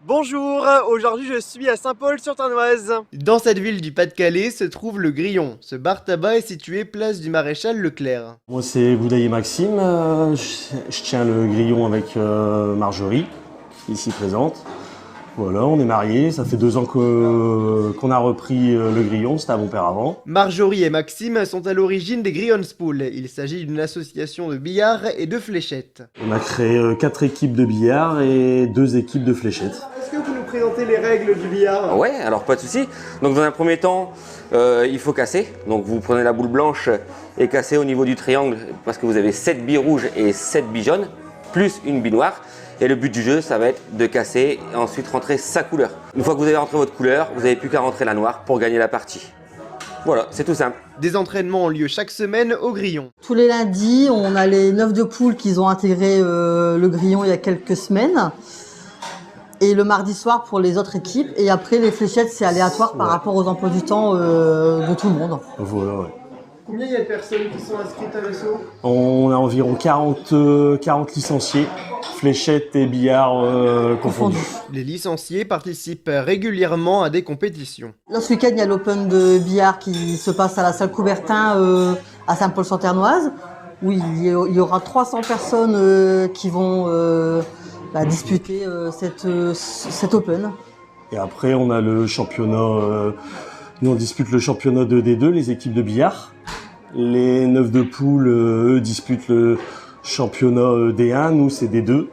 Bonjour, aujourd'hui je suis à Saint-Paul-sur-Tarnoise. Dans cette ville du Pas-de-Calais se trouve le Grillon. Ce bar tabac est situé place du Maréchal Leclerc. Moi c'est Boudaï Maxime, je tiens le Grillon avec Marjorie, ici présente. Voilà, on est mariés, ça fait 2 ans qu'on a repris le Grillon, c'était à mon père avant. Marjorie et Maxime sont à l'origine des Grillonspool. Il s'agit d'une association de billard et de fléchettes. On a créé 4 équipes de billard et 2 équipes de fléchettes. Est-ce que vous nous présentez les règles du billard? Ouais, alors pas de souci. Donc dans un premier temps, il faut casser. Donc vous prenez la boule blanche et cassez au niveau du triangle parce que vous avez 7 billes rouges et 7 billes jaunes, plus une bille noire. Et le but du jeu, ça va être de casser et ensuite rentrer sa couleur. Une fois que vous avez rentré votre couleur, vous n'avez plus qu'à rentrer la noire pour gagner la partie. Voilà, c'est tout simple. Des entraînements ont lieu chaque semaine au Grillon. Tous les lundis, on a les 9 de poule qui ont intégré le Grillon il y a quelques semaines. Et le mardi soir pour les autres équipes. Et après, les fléchettes, c'est aléatoire par rapport aux emplois du temps de tout le monde. Voilà, ouais. Combien il y a de personnes qui sont inscrites à l'assaut? On a environ 40 licenciés, fléchettes et billards confondus. Les licenciés participent régulièrement à des compétitions. Là, ce week-end, il y a l'Open de billard qui se passe à la salle Coubertin à Saint-Paul-sur-Tarnoise, où il y aura 300 personnes qui vont disputer cet Open. Et après, on a le championnat, nous on dispute le championnat de D2, les équipes de billard. Les 9 de poule, eux, disputent le championnat D1, nous c'est D2.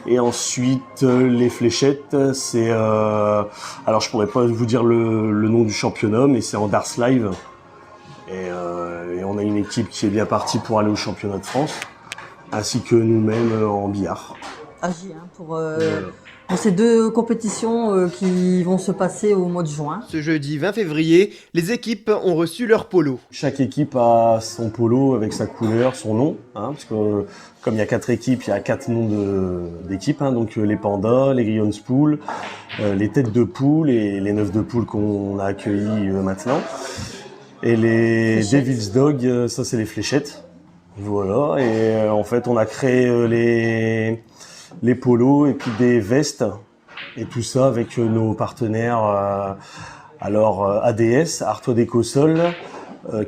Et ensuite, les fléchettes, c'est... alors je pourrais pas vous dire le nom du championnat, mais c'est en Darts Live. Et on a une équipe qui est bien partie pour aller au championnat de France, ainsi que nous-mêmes en billard. Agi, pour ces 2 compétitions qui vont se passer au mois de juin. Ce jeudi 20 février, les équipes ont reçu leur polo. Chaque équipe a son polo avec sa couleur, son nom, parce que comme il y a 4 équipes, il y a 4 noms d'équipes, donc les pandas, les Grillonspool, les têtes de poule et les 9 de poule qu'on a accueillis maintenant. Et les Devil's Dog, ça c'est les fléchettes. Voilà, et en fait on a créé les polos et puis des vestes et tout ça avec nos partenaires ADS, Artois d'Écossol,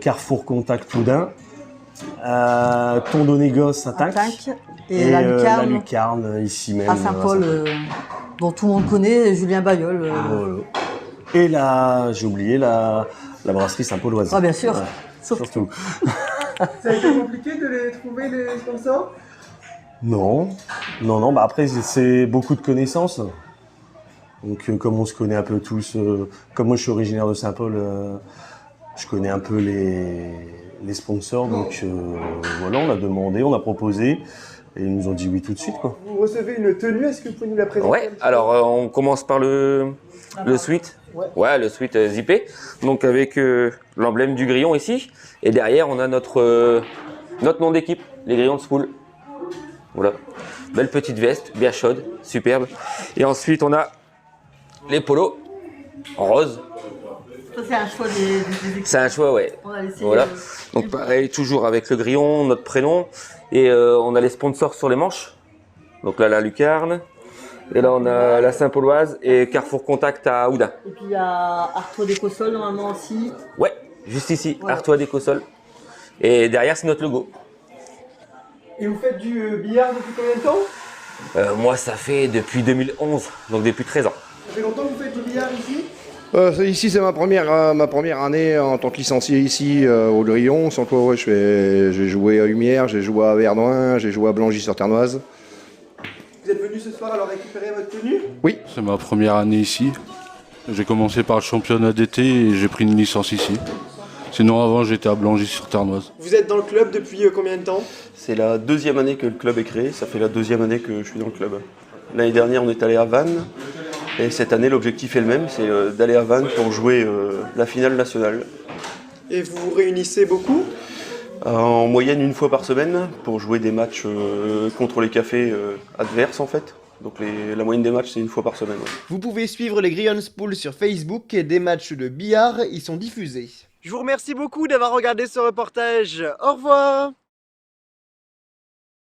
Carrefour Contact Houdin, Tondo Négoce Attaque et la Lucarne ici même à Saint-Paul, dont tout le monde connaît, Julien Bayeul. Voilà. Et là, j'ai oublié la brasserie Saint-Pauloise. Ah bien sûr, ouais, surtout. Ça a été compliqué de les trouver, les sponsors? Non, après c'est beaucoup de connaissances. Donc comme on se connaît un peu tous, comme moi je suis originaire de Saint-Paul, je connais un peu les sponsors. Donc voilà, on a demandé, on a proposé et ils nous ont dit oui tout de suite, quoi. Vous recevez une tenue, est-ce que vous pouvez nous la présenter? Ouais, alors on commence par le sweat. Ouais, le sweat zippé. Donc avec l'emblème du Grillon ici. Et derrière, on a notre nom d'équipe, les Grillonspool. Voilà, belle petite veste, bien chaude, superbe. Et ensuite, on a les polos en rose. Ça, c'est un choix des équipes. C'est un choix, ouais. On a laissé, voilà. Donc pareil, toujours avec le Grillon, notre prénom. Et on a les sponsors sur les manches. Donc là, la Lucarne. Et là, on a la Saint-Pauloise et Carrefour Contact à Houdin. Et puis il y a Artois d'Écossol normalement aussi. Ouais, juste ici, voilà. Artois d'Écossol. Et derrière, c'est notre logo. Et vous faites du billard depuis combien de temps? Moi, ça fait depuis 2011, donc depuis 13 ans. Ça fait longtemps que vous faites du billard ici? Ici, c'est ma première année en tant que licencié ici au Grillon. Sans quoi, ouais, j'ai joué à Lumière, j'ai joué à Verdun, j'ai joué à Blangy-sur-Tarnoise. Vous êtes venu ce soir alors récupérer votre tenue? Oui. C'est ma première année ici. J'ai commencé par le championnat d'été et j'ai pris une licence ici. Sinon avant j'étais à Blangy-sur-Tarnoise. Vous êtes dans le club depuis combien de temps? C'est la 2e année que le club est créé, ça fait la 2e année que je suis dans le club. L'année dernière on est allé à Vannes et cette année l'objectif est le même, c'est d'aller à Vannes pour jouer la finale nationale. Et vous vous réunissez beaucoup? En moyenne 1 fois par semaine pour jouer des matchs contre les cafés adverses en fait. Donc la moyenne des matchs c'est 1 fois par semaine. Ouais. Vous pouvez suivre les Grillonspool sur Facebook et des matchs de billard y sont diffusés. Je vous remercie beaucoup d'avoir regardé ce reportage. Au revoir.